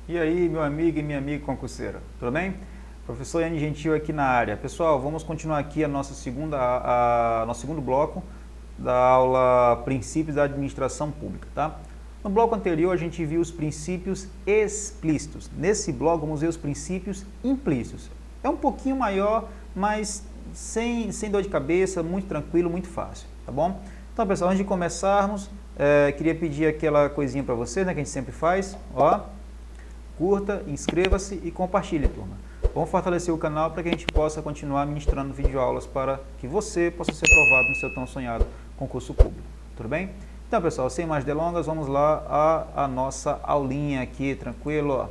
E aí, meu amigo e minha amiga concurseira, tudo bem? Professor Iane Gentil aqui na área. Pessoal, vamos continuar aqui nosso segundo bloco da aula Princípios da Administração Pública, tá? No bloco anterior, a gente viu os princípios explícitos. Nesse bloco, vamos ver os princípios implícitos. É um pouquinho maior, mas sem dor de cabeça, muito tranquilo, muito fácil, tá bom? Então, pessoal, antes de começarmos, queria pedir aquela coisinha para você, né, que a gente sempre faz, ó. Curta, inscreva-se e compartilhe, turma. Vamos fortalecer o canal para que a gente possa continuar ministrando videoaulas para que você possa ser aprovado no seu tão sonhado concurso público. Tudo bem? Então, pessoal, sem mais delongas, vamos lá a nossa aulinha aqui, tranquilo? Ó.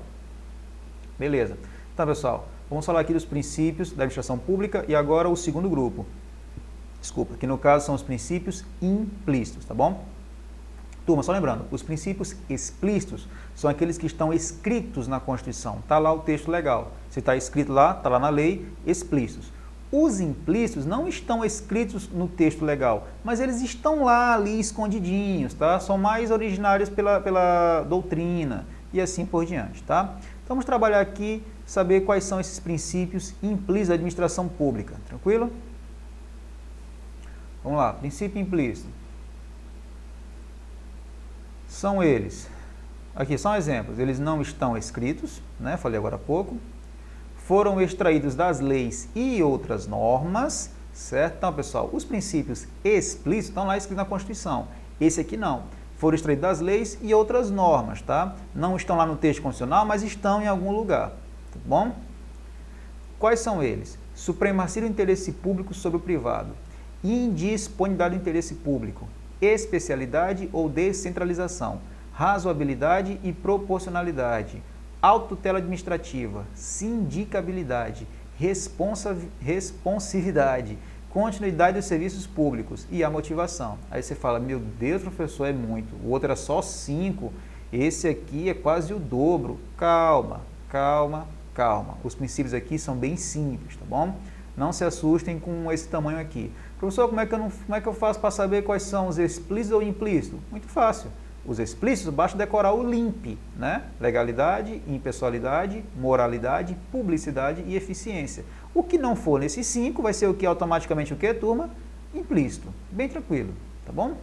Beleza. Então, pessoal, vamos falar aqui dos princípios da administração pública e agora o segundo grupo. Desculpa, que no caso são os princípios implícitos, tá bom? Turma, só lembrando, os princípios explícitos são aqueles que estão escritos na Constituição. Está lá o texto legal. Se está escrito lá, está lá na lei, explícitos. Os implícitos não estão escritos no texto legal, mas eles estão lá ali escondidinhos, tá? São mais originários pela doutrina e assim por diante, tá? Então vamos trabalhar aqui, saber quais são esses princípios implícitos da administração pública, tranquilo? Vamos lá, princípio implícito. São eles, aqui são exemplos, eles não estão escritos, né? Falei agora há pouco, foram extraídos das leis e outras normas, certo? Então, pessoal, os princípios explícitos estão lá escritos na Constituição, esse aqui não, foram extraídos das leis e outras normas, tá? Não estão lá no texto constitucional, mas estão em algum lugar, tá bom? Quais são eles? Supremacia do interesse público sobre o privado, indisponibilidade do interesse público, especialidade ou descentralização, razoabilidade e proporcionalidade, autotutela administrativa, sindicabilidade, responsividade, continuidade dos serviços públicos e a motivação. Aí você fala, meu Deus, professor, é muito. O outro era só 5, esse aqui é quase o dobro. Calma, calma, calma. Os princípios aqui são bem simples, tá bom? Não se assustem com esse tamanho aqui. Professor, como é que eu faço para saber quais são os explícitos ou implícitos? Muito fácil. Os explícitos, basta decorar o LIMP, né? Legalidade, impessoalidade, moralidade, publicidade e eficiência. O que não for nesses 5 vai ser o que automaticamente o que, turma? Implícito. Bem tranquilo, tá bom?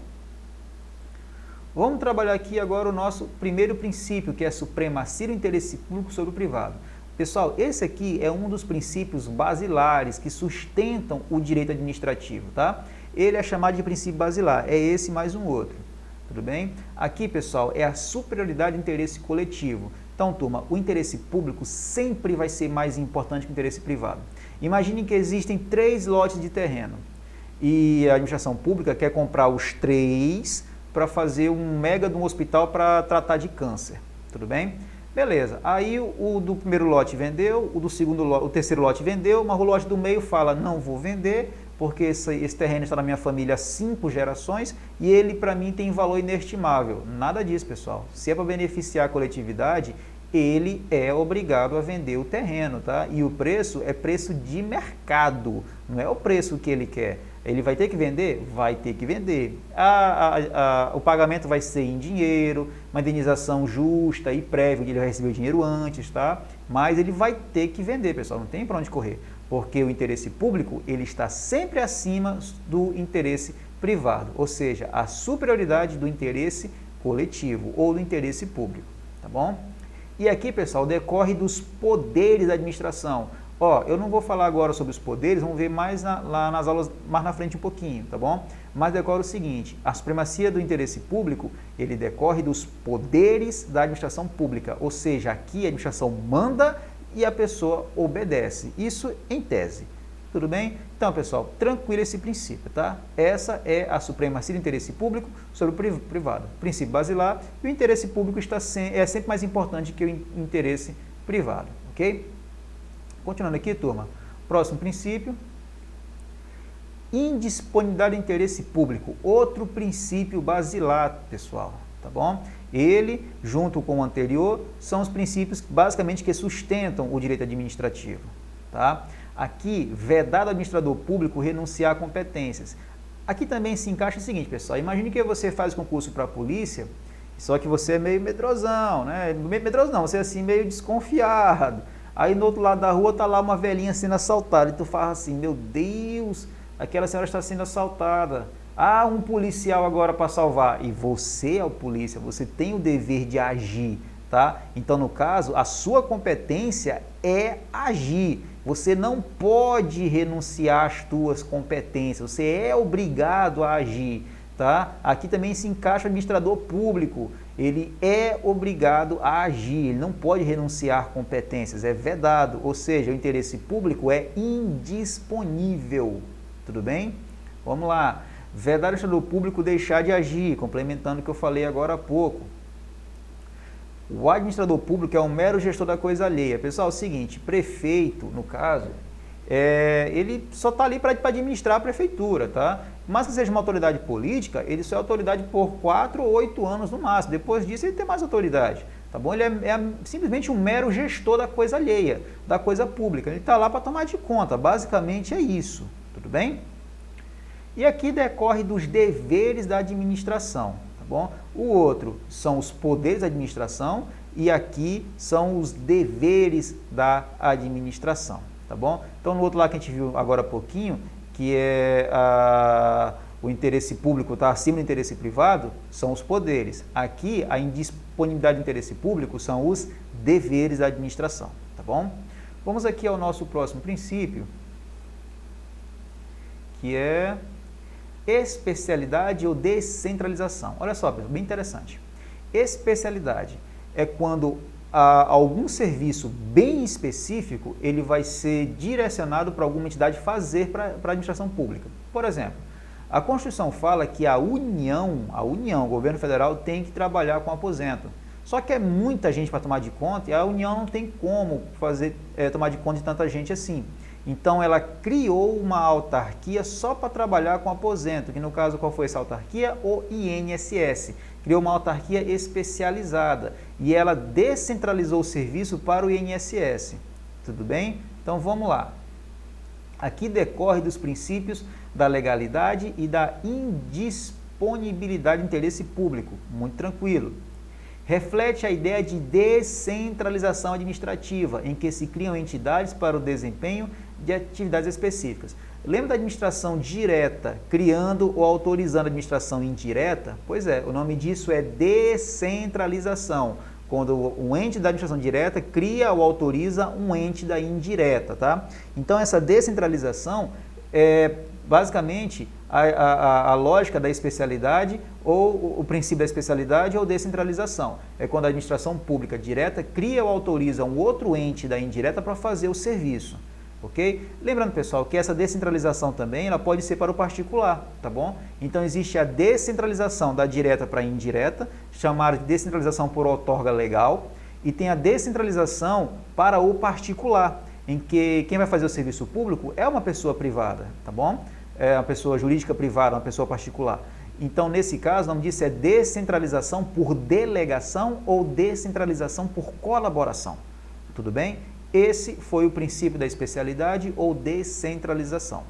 Vamos trabalhar aqui agora o nosso primeiro princípio, que é a supremacia do interesse público sobre o privado. Pessoal, esse aqui é um dos princípios basilares que sustentam o direito administrativo, tá? Ele é chamado de princípio basilar, é esse mais um outro, tudo bem? Aqui, pessoal, é a superioridade do interesse coletivo. Então, turma, o interesse público sempre vai ser mais importante que o interesse privado. Imaginem que existem 3 lotes de terreno e a administração pública quer comprar os 3 para fazer um mega de um hospital para tratar de câncer, tudo bem? Beleza, aí o do primeiro lote vendeu, o terceiro lote vendeu, mas o lote do meio fala, não vou vender, porque esse terreno está na minha família há 5 gerações e ele para mim tem valor inestimável. Nada disso, pessoal. Se é para beneficiar a coletividade, ele é obrigado a vender o terreno, tá? E o preço é preço de mercado, não é o preço que ele quer. Ele vai ter que vender? Vai ter que vender. O pagamento vai ser em dinheiro, uma indenização justa e prévia, ele vai receber o dinheiro antes, tá? Mas ele vai ter que vender, pessoal, não tem para onde correr, porque o interesse público, ele está sempre acima do interesse privado, ou seja, a superioridade do interesse coletivo ou do interesse público, tá bom? E aqui, pessoal, decorre dos poderes da administração. Ó, eu não vou falar agora sobre os poderes, vamos ver mais lá nas aulas mais na frente um pouquinho, tá bom? Mas decorre o seguinte, a supremacia do interesse público, ele decorre dos poderes da administração pública, ou seja, aqui a administração manda e a pessoa obedece, isso em tese, tudo bem? Então, pessoal, tranquilo esse princípio, tá? Essa é a supremacia do interesse público sobre o privado, princípio basilar, e o interesse público é sempre mais importante que o interesse privado, ok? Continuando aqui, turma, próximo princípio, indisponibilidade do interesse público, outro princípio basilar, pessoal, tá bom? Ele, junto com o anterior, são os princípios basicamente que sustentam o direito administrativo, tá? Aqui, vedado ao administrador público renunciar a competências. Aqui também se encaixa o seguinte, pessoal, imagine que você faz concurso para a polícia Só que você é meio medrosão, né? Meio medroso não, você é assim meio desconfiado. Aí no outro lado da rua tá lá uma velhinha sendo assaltada e tu fala assim, meu Deus, aquela senhora está sendo assaltada. Ah, um policial agora para salvar. E você é o polícia, você tem o dever de agir, tá? Então, no caso, a sua competência é agir. Você não pode renunciar às suas competências, você é obrigado a agir, tá? Aqui também se encaixa o administrador público, ele é obrigado a agir, ele não pode renunciar competências, é vedado, ou seja, o interesse público é indisponível, tudo bem? Vamos lá, vedar o administrador público deixar de agir, complementando o que eu falei agora há pouco. O administrador público é um mero gestor da coisa alheia. Pessoal, é o seguinte, prefeito, no caso, ele só está ali para administrar a prefeitura, tá? Mas que seja uma autoridade política, ele só é autoridade por 4 ou 8 anos no máximo. Depois disso, ele tem mais autoridade, tá bom? Ele é simplesmente um mero gestor da coisa alheia, da coisa pública. Ele está lá para tomar de conta, basicamente é isso, tudo bem? E aqui decorre dos deveres da administração, tá bom? O outro são os poderes da administração e aqui são os deveres da administração, tá bom? Então, no outro lá que a gente viu agora há pouquinho, que é o interesse público está acima do interesse privado, são os poderes. Aqui, a indisponibilidade do interesse público são os deveres da administração, tá bom? Vamos aqui ao nosso próximo princípio, que é especialidade ou descentralização. Olha só, pessoal, bem interessante. Especialidade é quando algum serviço bem específico ele vai ser direcionado para alguma entidade fazer para a administração pública. Por exemplo, a Constituição fala que a União, o governo federal tem que trabalhar com aposento. Só que é muita gente para tomar de conta e a União não tem como tomar de conta de tanta gente assim. Então, ela criou uma autarquia só para trabalhar com aposento, que no caso, qual foi essa autarquia? O INSS. Criou uma autarquia especializada e ela descentralizou o serviço para o INSS. Tudo bem? Então, vamos lá. Aqui decorre dos princípios da legalidade e da indisponibilidade de interesse público. Muito tranquilo. Reflete a ideia de descentralização administrativa, em que se criam entidades para o desempenho de atividades específicas. Lembra da administração direta, criando ou autorizando a administração indireta? Pois é, o nome disso é descentralização, quando um ente da administração direta cria ou autoriza um ente da indireta, tá? Então, essa descentralização é basicamente a lógica da especialidade ou o princípio da especialidade ou descentralização. É quando a administração pública direta cria ou autoriza um outro ente da indireta para fazer o serviço, ok? Lembrando, pessoal, que essa descentralização também ela pode ser para o particular, tá bom? Então, existe a descentralização da direta para a indireta, chamada de descentralização por outorga legal, e tem a descentralização para o particular, em que quem vai fazer o serviço público é uma pessoa privada, tá bom? É uma pessoa jurídica privada, uma pessoa particular. Então, nesse caso, o nome disso é descentralização por delegação ou descentralização por colaboração. Tudo bem? Esse foi o princípio da especialidade ou descentralização.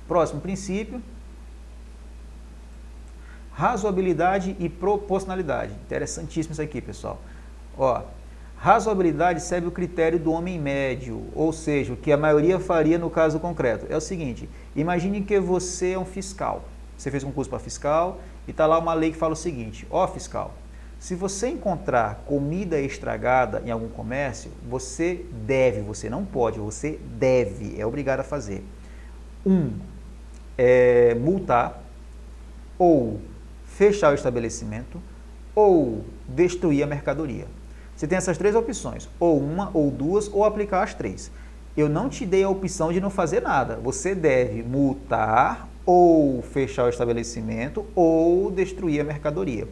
Próximo princípio, razoabilidade e proporcionalidade. Interessantíssimo isso aqui, pessoal. Ó, razoabilidade serve o critério do homem médio, ou seja, o que a maioria faria no caso concreto. É o seguinte, imagine que você é um fiscal, você fez um curso para fiscal e está lá uma lei que fala o seguinte, ó fiscal, se você encontrar comida estragada em algum comércio, você não pode, você deve, é obrigado a fazer. Multar, ou fechar o estabelecimento, ou destruir a mercadoria. Você tem essas três opções, ou uma, ou duas, ou aplicar as três. Eu não te dei a opção de não fazer nada. Você deve multar, ou fechar o estabelecimento, ou destruir a mercadoria.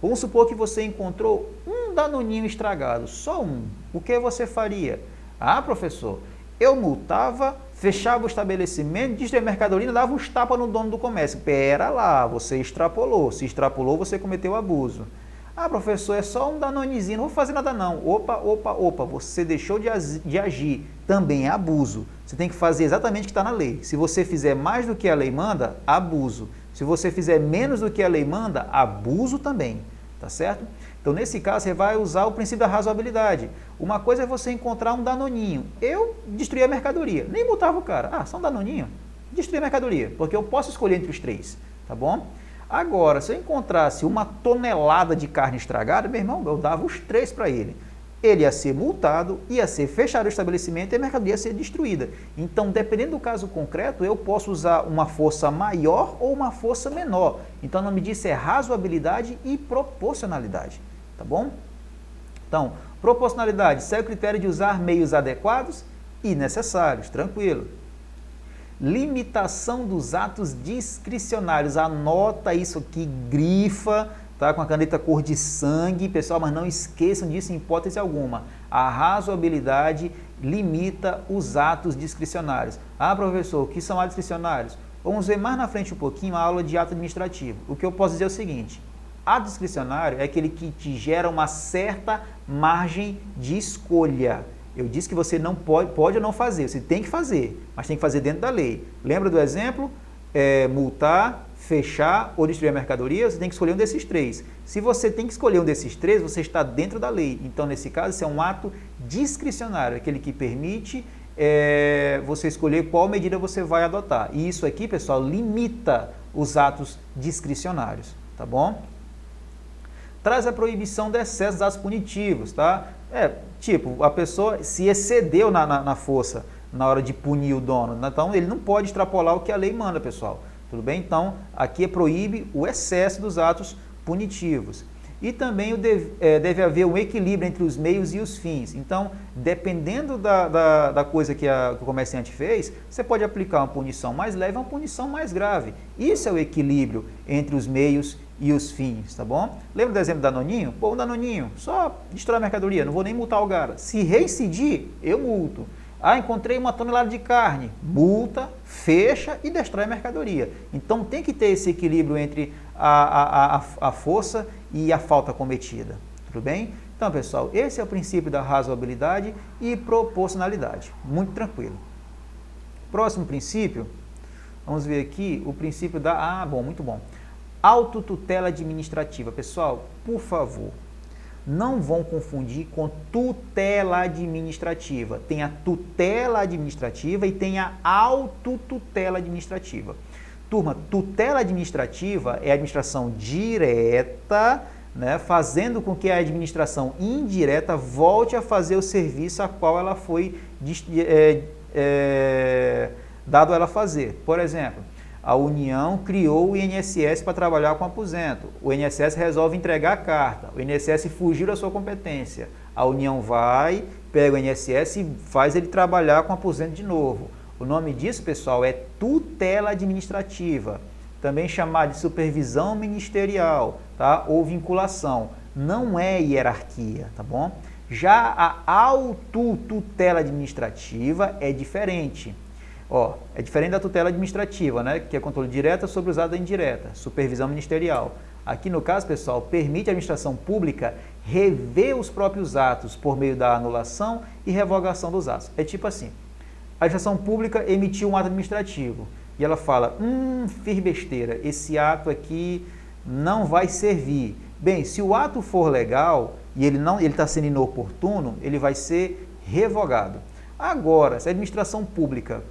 Vamos supor que você encontrou um danoninho estragado, só um. O que você faria? Ah, professor, eu multava, fechava o estabelecimento, destruía a mercadoria, dava uns tapas no dono do comércio. Pera lá, você extrapolou. Se extrapolou, você cometeu abuso. Ah, professor, é só um danonezinho, não vou fazer nada não. Opa, você deixou de agir, também é abuso. Você tem que fazer exatamente o que está na lei. Se você fizer mais do que a lei manda, abuso. Se você fizer menos do que a lei manda, abuso também. tá certo? Então, nesse caso, você vai usar o princípio da razoabilidade. Uma coisa é você encontrar um danoninho. Eu destruí a mercadoria, nem multava o cara. Ah, só um danoninho? Destruí a mercadoria, porque eu posso escolher entre os 3, tá bom? Agora, se eu encontrasse uma tonelada de carne estragada, meu irmão, eu dava os 3 para ele. Ele ia ser multado, ia ser fechado o estabelecimento e a mercadoria ia ser destruída. Então, dependendo do caso concreto, eu posso usar uma força maior ou uma força menor. Então, o nome disso é razoabilidade e proporcionalidade, tá bom? Então, proporcionalidade segue o critério de usar meios adequados e necessários, tranquilo. Limitação dos atos discricionários, anota isso aqui, grifa, tá? Com a caneta cor de sangue, pessoal, mas não esqueçam disso em hipótese alguma. A razoabilidade limita os atos discricionários. Ah, professor, o que são atos discricionários? Vamos ver mais na frente um pouquinho a aula de ato administrativo. O que eu posso dizer é o seguinte: ato discricionário é aquele que te gera uma certa margem de escolha. Eu disse que você não pode ou não fazer, você tem que fazer, mas tem que fazer dentro da lei. Lembra do exemplo? Multar, fechar ou destruir a mercadoria, você tem que escolher um desses 3. Se você tem que escolher um desses 3, você está dentro da lei. Então, nesse caso, isso é um ato discricionário, aquele que permite você escolher qual medida você vai adotar. E isso aqui, pessoal, limita os atos discricionários, tá bom? Traz a proibição de excesso dos atos punitivos, tá? Tipo, a pessoa se excedeu na força na hora de punir o dono, então ele não pode extrapolar o que a lei manda, pessoal. Tudo bem? Então, aqui proíbe o excesso dos atos punitivos. E também deve haver um equilíbrio entre os meios e os fins. Então, dependendo da coisa que o comerciante fez, você pode aplicar uma punição mais leve ou uma punição mais grave. Isso é o equilíbrio entre os meios e os fins, tá bom? Lembra do exemplo do danoninho? Pô, o danoninho, só destrói a mercadoria, não vou nem multar o cara. Se reincidir, eu multo. Ah, encontrei uma tonelada de carne, multa, fecha e destrói a mercadoria. Então tem que ter esse equilíbrio entre a força e a falta cometida, tudo bem? Então, pessoal, esse é o princípio da razoabilidade e proporcionalidade, muito tranquilo. Próximo princípio, vamos ver aqui o princípio da... muito bom. Autotutela administrativa. Pessoal, por favor, não vão confundir com tutela administrativa. Tem a tutela administrativa e tem a autotutela administrativa. Turma, tutela administrativa é a administração direta, né, fazendo com que a administração indireta volte a fazer o serviço a qual ela foi dado a ela fazer. Por exemplo, a União criou o INSS para trabalhar com aposento. O INSS resolve entregar a carta. O INSS fugiu da sua competência. A União vai, pega o INSS e faz ele trabalhar com aposento de novo. O nome disso, pessoal, é tutela administrativa, também chamada de supervisão ministerial, tá? Ou vinculação. Não é hierarquia, tá bom? Já a autotutela administrativa é diferente. É diferente da tutela administrativa, né, que é controle direto sobre usada indireta, supervisão ministerial. Aqui no caso, pessoal, permite à administração pública rever os próprios atos por meio da anulação e revogação dos atos. É tipo assim, a administração pública emitiu um ato administrativo e ela fala, fiz besteira, esse ato aqui não vai servir. Bem, se o ato for legal e ele está sendo inoportuno, ele vai ser revogado. Agora, se a administração pública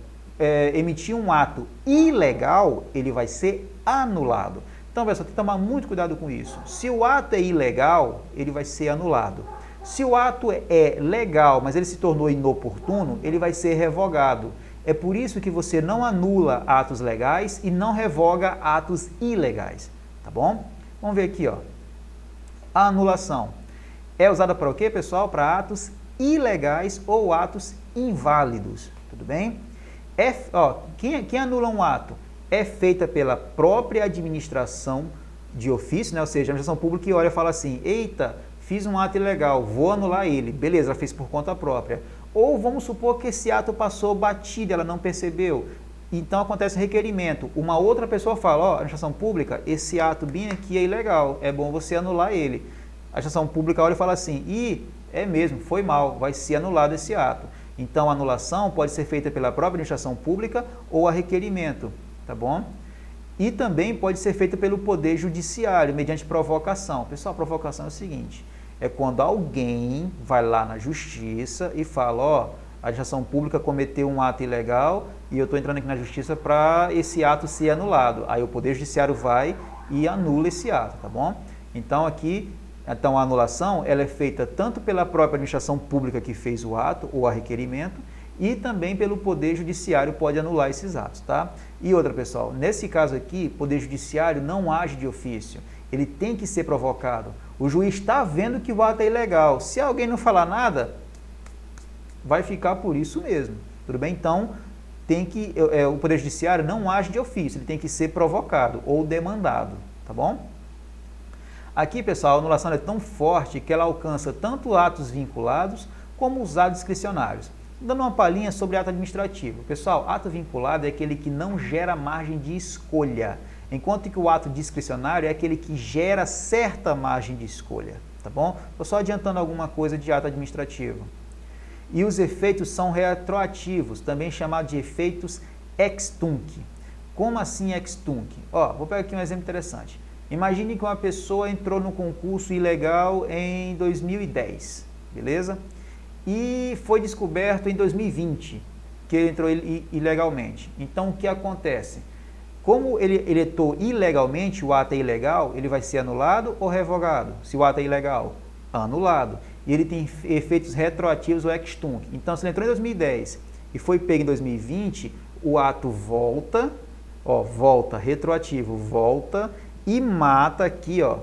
emitir um ato ilegal, ele vai ser anulado. Então, pessoal, tem que tomar muito cuidado com isso. Se o ato é ilegal, ele vai ser anulado. Se o ato é legal, mas ele se tornou inoportuno, ele vai ser revogado. É por isso que você não anula atos legais e não revoga atos ilegais, tá bom? Vamos ver aqui, ó. A anulação é usada para o quê, pessoal? Para atos ilegais ou atos inválidos, tudo bem? Quem anula um ato é feita pela própria administração de ofício, né? Ou seja, a administração pública que olha e fala assim, eita, fiz um ato ilegal, vou anular ele. Beleza, ela fez por conta própria. Ou vamos supor que esse ato passou batido, ela não percebeu. Então acontece requerimento. Uma outra pessoa fala, administração pública, esse ato bem aqui é ilegal, é bom você anular ele. A administração pública olha e fala assim, é mesmo, foi mal, vai ser anulado esse ato. Então, a anulação pode ser feita pela própria administração pública ou a requerimento, tá bom? E também pode ser feita pelo Poder Judiciário, mediante provocação. Pessoal, a provocação é o seguinte, é quando alguém vai lá na Justiça e fala, ó, a administração pública cometeu um ato ilegal e eu estou entrando aqui na Justiça para esse ato ser anulado. Aí o Poder Judiciário vai e anula esse ato, tá bom? Então aqui, a anulação ela é feita tanto pela própria administração pública que fez o ato ou a requerimento, e também pelo Poder Judiciário pode anular esses atos, tá? E outra, pessoal, nesse caso aqui, o Poder Judiciário não age de ofício, ele tem que ser provocado. O juiz está vendo que o ato é ilegal. Se alguém não falar nada, vai ficar por isso mesmo, tudo bem? Então, o Poder Judiciário não age de ofício, ele tem que ser provocado ou demandado, tá bom? Aqui, pessoal, a anulação é tão forte que ela alcança tanto atos vinculados como os atos discricionários. Dando uma palhinha sobre ato administrativo. Pessoal, ato vinculado é aquele que não gera margem de escolha, enquanto que o ato discricionário é aquele que gera certa margem de escolha, tá bom? Estou só adiantando alguma coisa de ato administrativo. E os efeitos são retroativos, também chamados de efeitos ex tunc. Como assim ex tunc? Ó, vou pegar aqui um exemplo interessante. Imagine que uma pessoa entrou no concurso ilegal em 2010, beleza? E foi descoberto em 2020 que ele entrou ilegalmente. Então, o que acontece? Como ele entrou ilegalmente, o ato é ilegal, ele vai ser anulado ou revogado? Se o ato é ilegal, anulado. E ele tem efeitos retroativos ou ex tunc. Então, se ele entrou em 2010 e foi pego em 2020, o ato volta, ó, volta, retroativo, volta e mata aqui, ó,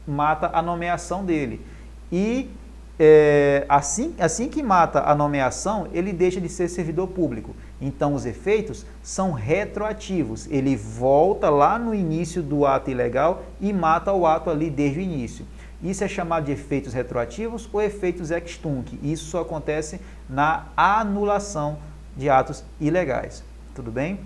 mata a nomeação dele. E assim que mata a nomeação, ele deixa de ser servidor público. Então, os efeitos são retroativos. Ele volta lá no início do ato ilegal e mata o ato ali desde o início. Isso é chamado de efeitos retroativos ou efeitos ex tunc. Isso só acontece na anulação de atos ilegais. Tudo bem?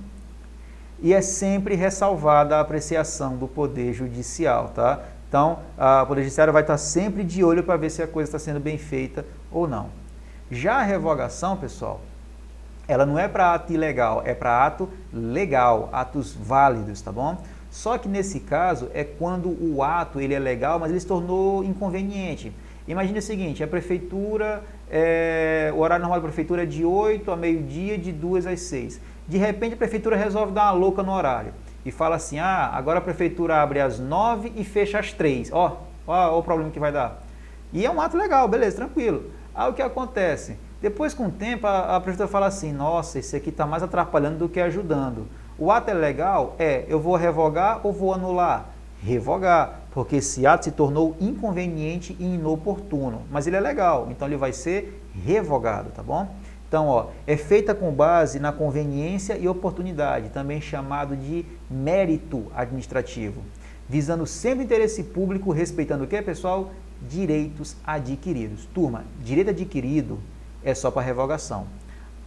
E é sempre ressalvada a apreciação do Poder Judicial, tá? Então, o Poder Judiciário vai estar sempre de olho para ver se a coisa está sendo bem feita ou não. Já a revogação, pessoal, ela não é para ato ilegal, é para ato legal, atos válidos, tá bom? Só que nesse caso é quando o ato ele é legal, mas ele se tornou inconveniente. Imagine o seguinte, a prefeitura, o horário normal da prefeitura é de 8 a meio-dia, de 2 às 6. De repente a prefeitura resolve dar uma louca no horário e fala assim, agora a prefeitura abre às 9 e fecha às 3. Ó o problema que vai dar. E é um ato legal, beleza, tranquilo. Aí o que acontece? Depois, com o tempo, a prefeitura fala assim, nossa, esse aqui está mais atrapalhando do que ajudando. O ato é legal? Eu vou revogar ou vou anular? Revogar, porque esse ato se tornou inconveniente e inoportuno. Mas ele é legal, então ele vai ser revogado, tá bom? Então, ó, é feita com base na conveniência e oportunidade, também chamado de mérito administrativo, visando sempre o interesse público, respeitando o que, pessoal? Direitos adquiridos. Turma, direito adquirido é só para revogação.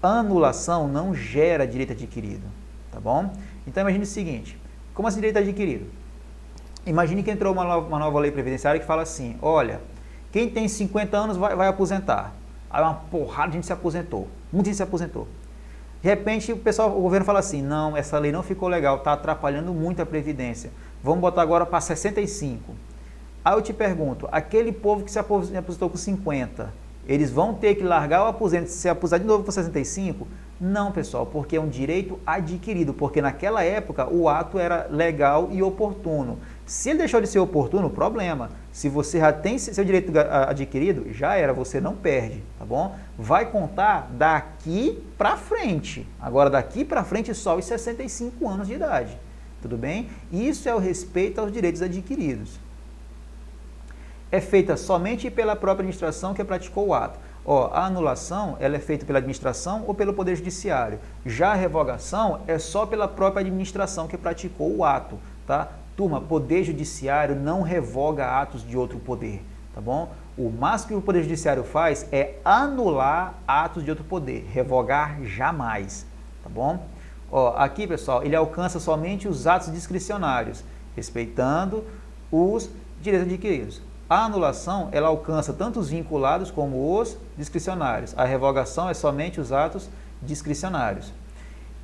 Anulação não gera direito adquirido, tá bom? Então, imagine o seguinte, como assim direito adquirido? Imagine que entrou uma nova lei previdenciária que fala assim, olha, quem tem 50 anos vai aposentar. Aí uma porrada de gente se aposentou, muita gente se aposentou. De repente o governo fala assim, não, essa lei não ficou legal, está atrapalhando muito a Previdência. Vamos botar agora para 65. Aí eu te pergunto, aquele povo que se aposentou com 50, eles vão ter que largar o aposento, se aposentar de novo com 65? Não, pessoal, porque é um direito adquirido, porque naquela época o ato era legal e oportuno. Se ele deixou de ser oportuno, problema. Se você já tem seu direito adquirido, já era, você não perde, tá bom? Vai contar daqui para frente. Agora, daqui para frente, só os 65 anos de idade, tudo bem? Isso é o respeito aos direitos adquiridos. É feita somente pela própria administração que praticou o ato. Ó, a anulação ela é feita pela administração ou pelo Poder Judiciário. Já a revogação é só pela própria administração que praticou o ato, tá? Turma, Poder Judiciário não revoga atos de outro poder, tá bom? O máximo que o Poder Judiciário faz é anular atos de outro poder, revogar jamais, tá bom? Ó, aqui, pessoal, ele alcança somente os atos discricionários, respeitando os direitos adquiridos. A anulação, ela alcança tanto os vinculados como os discricionários. A revogação é somente os atos discricionários.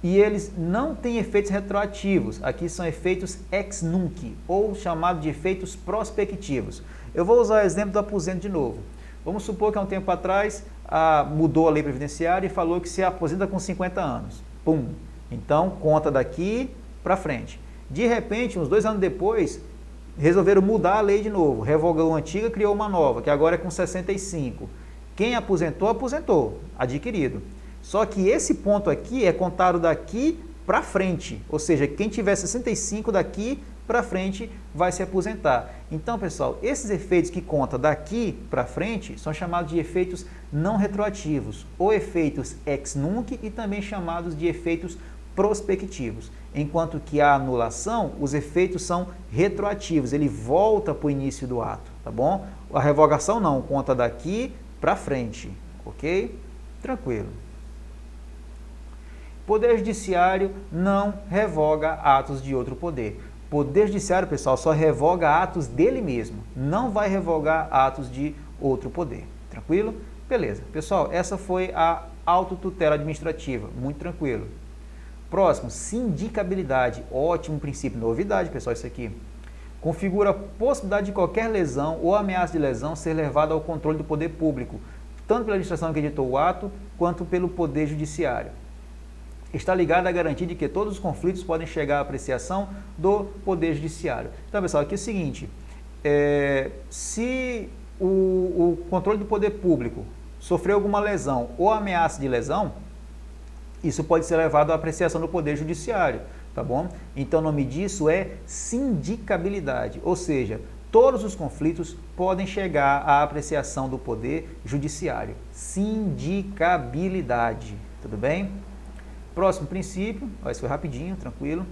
e eles não têm efeitos retroativos. Aqui são efeitos ex nunc, ou chamado de efeitos prospectivos. Eu vou usar o exemplo do aposento de novo. Vamos supor que há um tempo atrás mudou a lei previdenciária e falou que se aposenta com 50 anos. Pum! Então, conta daqui para frente. De repente, uns 2 anos depois, resolveram mudar a lei de novo. Revogou a antiga, criou uma nova, que agora é com 65. Quem aposentou, aposentou, adquirido. Só que esse ponto aqui é contado daqui para frente. Ou seja, quem tiver 65 daqui para frente vai se aposentar. Então, pessoal, esses efeitos que conta daqui para frente são chamados de efeitos não retroativos, ou efeitos ex nunc e também chamados de efeitos prospectivos. Enquanto que a anulação, os efeitos são retroativos, ele volta para o início do ato, tá bom? A revogação não, conta daqui para frente, ok? Tranquilo. Poder Judiciário não revoga atos de outro poder. Poder Judiciário, pessoal, só revoga atos dele mesmo, não vai revogar atos de outro poder. Tranquilo? Beleza. Pessoal, essa foi a autotutela administrativa, muito tranquilo. Próximo, sindicabilidade. Ótimo princípio, novidade, pessoal, isso aqui. Configura a possibilidade de qualquer lesão ou ameaça de lesão ser levada ao controle do poder público, tanto pela administração que editou o ato, quanto pelo Poder Judiciário. Está ligado à garantia de que todos os conflitos podem chegar à apreciação do Poder Judiciário. Então, pessoal, aqui é o seguinte, se o controle do poder público sofreu alguma lesão ou ameaça de lesão, isso pode ser levado à apreciação do Poder Judiciário, tá bom? Então, o nome disso é sindicabilidade, ou seja, todos os conflitos podem chegar à apreciação do Poder Judiciário. Sindicabilidade, tudo bem? Próximo princípio, esse foi rapidinho, tranquilo,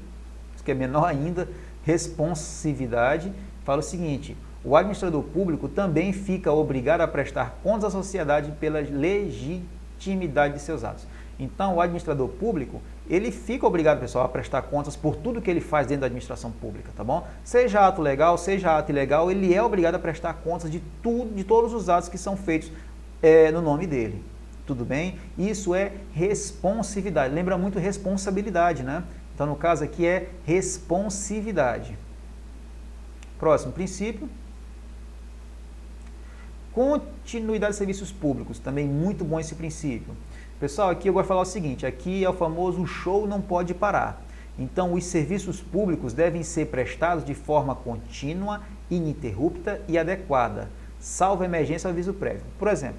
isso aqui é menor ainda, responsividade, fala o seguinte, o administrador público também fica obrigado a prestar contas à sociedade pela legitimidade de seus atos. Então, o administrador público, ele fica obrigado, pessoal, a prestar contas por tudo que ele faz dentro da administração pública, tá bom? Seja ato legal, seja ato ilegal, ele é obrigado a prestar contas de tudo, de todos os atos que são feitos no nome dele. Tudo bem? Isso é responsividade. Lembra muito responsabilidade, né? Então, no caso aqui é responsividade. Próximo princípio. Continuidade de serviços públicos. Também muito bom esse princípio. Pessoal, aqui eu vou falar o seguinte, aqui é o famoso show não pode parar. Então, os serviços públicos devem ser prestados de forma contínua, ininterrupta e adequada, salvo emergência ou aviso prévio. Por exemplo,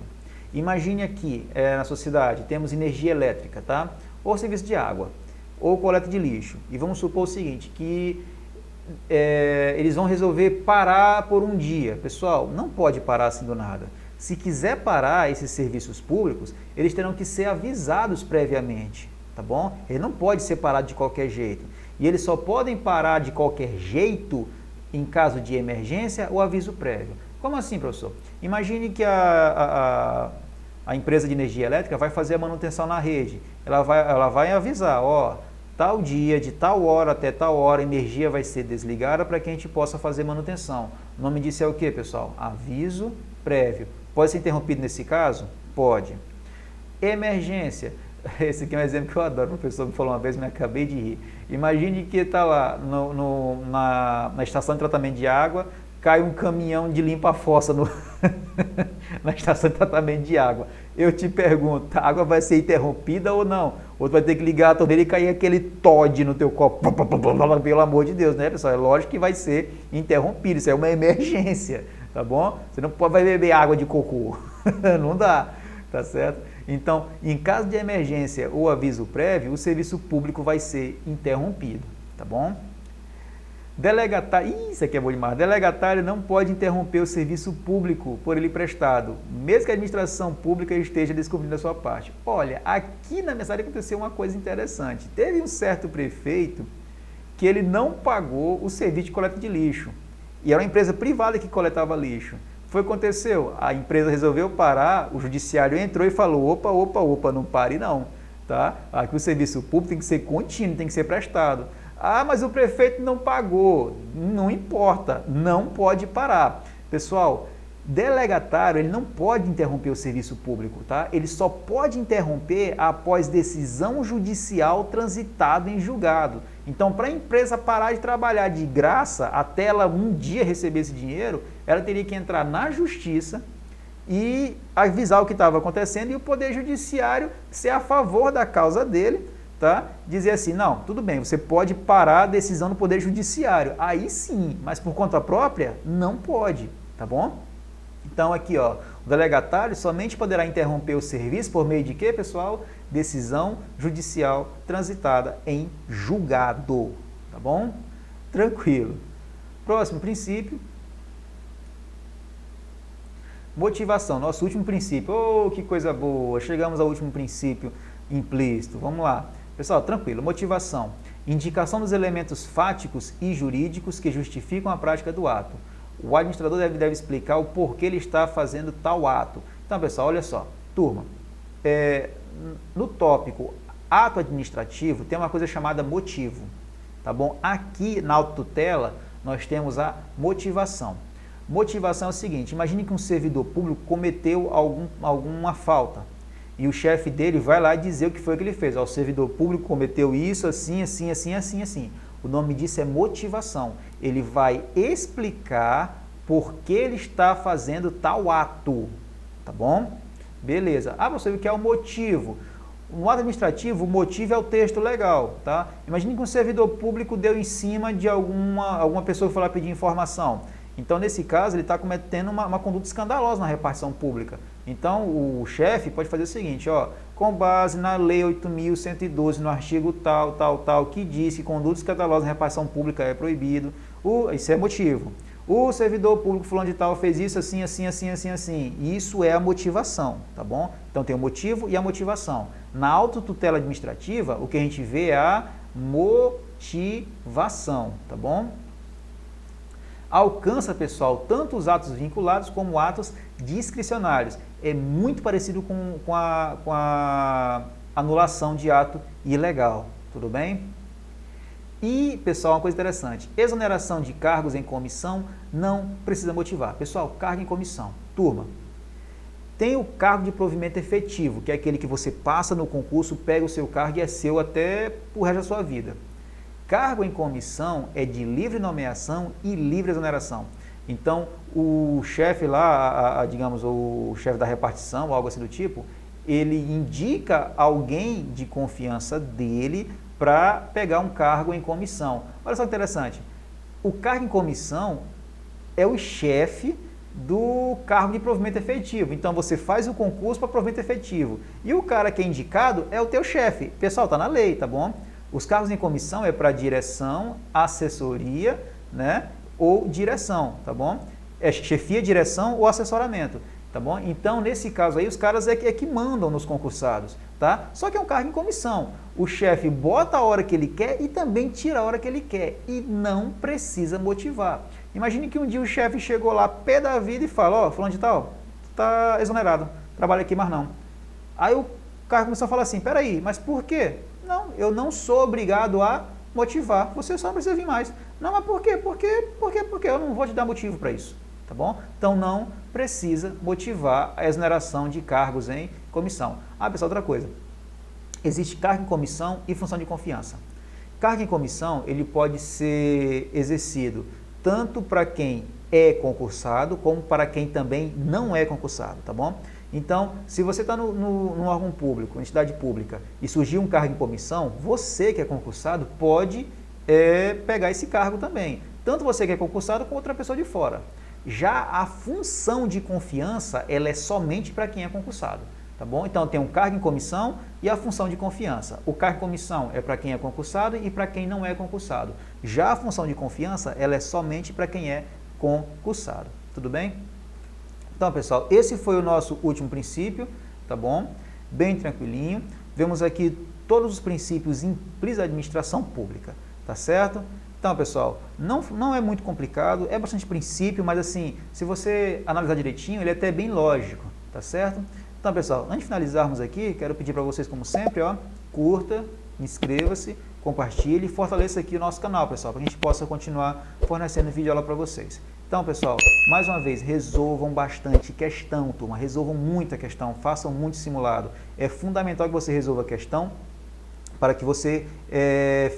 imagine aqui, na sua cidade, temos energia elétrica, tá? Ou serviço de água, ou coleta de lixo. E vamos supor o seguinte, que eles vão resolver parar por um dia. Pessoal, não pode parar assim do nada. Se quiser parar esses serviços públicos, eles terão que ser avisados previamente, tá bom? Ele não pode ser parado de qualquer jeito. E eles só podem parar de qualquer jeito em caso de emergência ou aviso prévio. Como assim, professor? Imagine que a empresa de energia elétrica vai fazer a manutenção na rede. Ela vai avisar, ó, tal dia, de tal hora até tal hora, a energia vai ser desligada para que a gente possa fazer manutenção. O nome disso é o que, pessoal? Aviso prévio. Pode ser interrompido nesse caso? Pode. Emergência. Esse aqui é um exemplo que eu adoro. O professor me falou uma vez, me acabei de rir. Imagine que está lá na estação de tratamento de água, cai um caminhão de limpa-fossa na estação de tratamento de água. Eu te pergunto, a água vai ser interrompida ou não? Ou tu vai ter que ligar a torneira e cair aquele Toddy no teu copo? Pelo amor de Deus, né, pessoal? É lógico que vai ser interrompido, isso é uma emergência, tá bom? Você não vai beber água de cocô, não dá, tá certo? Então, em caso de emergência ou aviso prévio, o serviço público vai ser interrompido, tá bom? Delegatário, isso aqui é bom demais, delegatário não pode interromper o serviço público por ele prestado, mesmo que a administração pública esteja descobrindo a sua parte. Olha, aqui na minha cidade aconteceu uma coisa interessante. Teve um certo prefeito que ele não pagou o serviço de coleta de lixo. E era uma empresa privada que coletava lixo. Foi o que aconteceu? A empresa resolveu parar, o judiciário entrou e falou, opa, não pare não. Tá? Aqui o serviço público tem que ser contínuo, tem que ser prestado. Ah, mas o prefeito não pagou. Não importa, não pode parar. Pessoal, Delegatário, ele não pode interromper o serviço público, tá? Ele só pode interromper após decisão judicial transitada em julgado. Então, para a empresa parar de trabalhar de graça até ela um dia receber esse dinheiro, ela teria que entrar na justiça e avisar o que estava acontecendo e o Poder Judiciário ser a favor da causa dele, tá? Dizer assim, não, tudo bem, você pode parar a decisão do Poder Judiciário. Aí sim, mas por conta própria, não pode, tá bom? Então aqui, ó, o delegatário somente poderá interromper o serviço por meio de quê, pessoal? Decisão judicial transitada em julgado, tá bom? Tranquilo. Próximo princípio. Motivação, nosso último princípio. Oh, que coisa boa! Chegamos ao último princípio implícito. Vamos lá. Pessoal, tranquilo. Motivação. Indicação dos elementos fáticos e jurídicos que justificam a prática do ato. O administrador deve explicar o porquê ele está fazendo tal ato. Então, pessoal, olha só. Turma, no tópico ato administrativo tem uma coisa chamada motivo, tá bom? Aqui na autotutela nós temos a motivação. Motivação é o seguinte, imagine que um servidor público cometeu alguma falta e o chefe dele vai lá dizer o que foi que ele fez. Ó, o servidor público cometeu isso, assim, assim, assim, assim, assim. O nome disso é motivação. Ele vai explicar por que ele está fazendo tal ato, tá bom? Beleza. Ah, professor, o que é o motivo? No ato administrativo, o motivo é o texto legal, tá? Imagine que um servidor público deu em cima de alguma pessoa que foi lá pedir informação. Então, nesse caso, ele está cometendo uma conduta escandalosa na repartição pública. Então, o chefe pode fazer o seguinte, ó, com base na Lei 8.112, no artigo tal, tal, tal, que diz que conduta escandalosa na repartição pública é proibido, isso é motivo. O servidor público fulano de tal fez isso assim, assim, assim, assim, assim. Isso é a motivação, tá bom? Então, tem o motivo e a motivação. Na autotutela administrativa, o que a gente vê é a motivação, tá bom? Alcança, pessoal, tanto os atos vinculados como atos discricionários. É muito parecido com a anulação de ato ilegal, tudo bem? E, pessoal, uma coisa interessante, exoneração de cargos em comissão não precisa motivar. Pessoal, cargo em comissão, turma, tem o cargo de provimento efetivo, que é aquele que você passa no concurso, pega o seu cargo e é seu até o resto da sua vida. Cargo em comissão é de livre nomeação e livre exoneração. Então, o chefe lá, digamos, o chefe da repartição, ou algo assim do tipo, ele indica alguém de confiança dele para pegar um cargo em comissão. Olha só que interessante, o cargo em comissão é o chefe do cargo de provimento efetivo. Então, você faz o concurso para provimento efetivo. E o cara que é indicado é o teu chefe. Pessoal, está na lei, tá bom? Os cargos em comissão é para direção, assessoria, né, ou direção, tá bom? É chefia, direção ou assessoramento, tá bom? Então, nesse caso aí, os caras é que mandam nos concursados, tá? Só que é um cargo em comissão. O chefe bota a hora que ele quer e também tira a hora que ele quer e não precisa motivar. Imagine que um dia o chefe chegou lá, pé da vida, e fala, ó, fulano de tal, tu tá exonerado, trabalha aqui mais não. Aí o cargo começou a falar assim, peraí, mas por quê? Não, eu não sou obrigado a motivar, você só não precisa vir mais. Não, mas por quê? Porque eu não vou te dar motivo para isso, tá bom? Então não precisa motivar a exoneração de cargos em comissão. Ah, pessoal, outra coisa, existe cargo em comissão e função de confiança. Cargo em comissão, ele pode ser exercido tanto para quem é concursado, como para quem também não é concursado, tá bom? Então, se você está num órgão público, entidade pública, e surgir um cargo em comissão, você que é concursado pode pegar esse cargo também. Tanto você que é concursado, como outra pessoa de fora. Já a função de confiança, ela é somente para quem é concursado, tá bom? Então, tem um cargo em comissão e a função de confiança. O cargo em comissão é para quem é concursado e para quem não é concursado. Já a função de confiança, ela é somente para quem é concursado. Tudo bem? Então, pessoal, esse foi o nosso último princípio, tá bom? Bem tranquilinho. Vemos aqui todos os princípios implícitos da administração pública, tá certo? Então, pessoal, não é muito complicado, é bastante princípio, mas assim, se você analisar direitinho, ele é até bem lógico, tá certo? Então, pessoal, antes de finalizarmos aqui, quero pedir para vocês, como sempre, ó, curta, inscreva-se, compartilhe e fortaleça aqui o nosso canal, pessoal, para que a gente possa continuar fornecendo vídeo aula para vocês. Então, pessoal, mais uma vez, resolvam bastante questão, turma. Resolvam muita questão, façam muito simulado. É fundamental que você resolva a questão para que você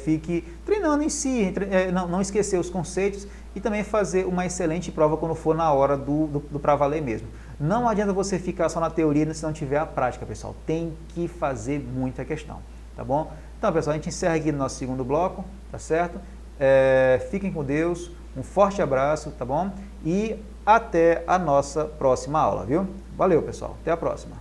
fique treinando em si, não esquecer os conceitos e também fazer uma excelente prova quando for na hora do para valer mesmo. Não adianta você ficar só na teoria se não tiver a prática, pessoal. Tem que fazer muita questão, tá bom? Então, pessoal, a gente encerra aqui no nosso segundo bloco, tá certo? Fiquem com Deus, um forte abraço, tá bom? E até a nossa próxima aula, viu? Valeu, pessoal. Até a próxima.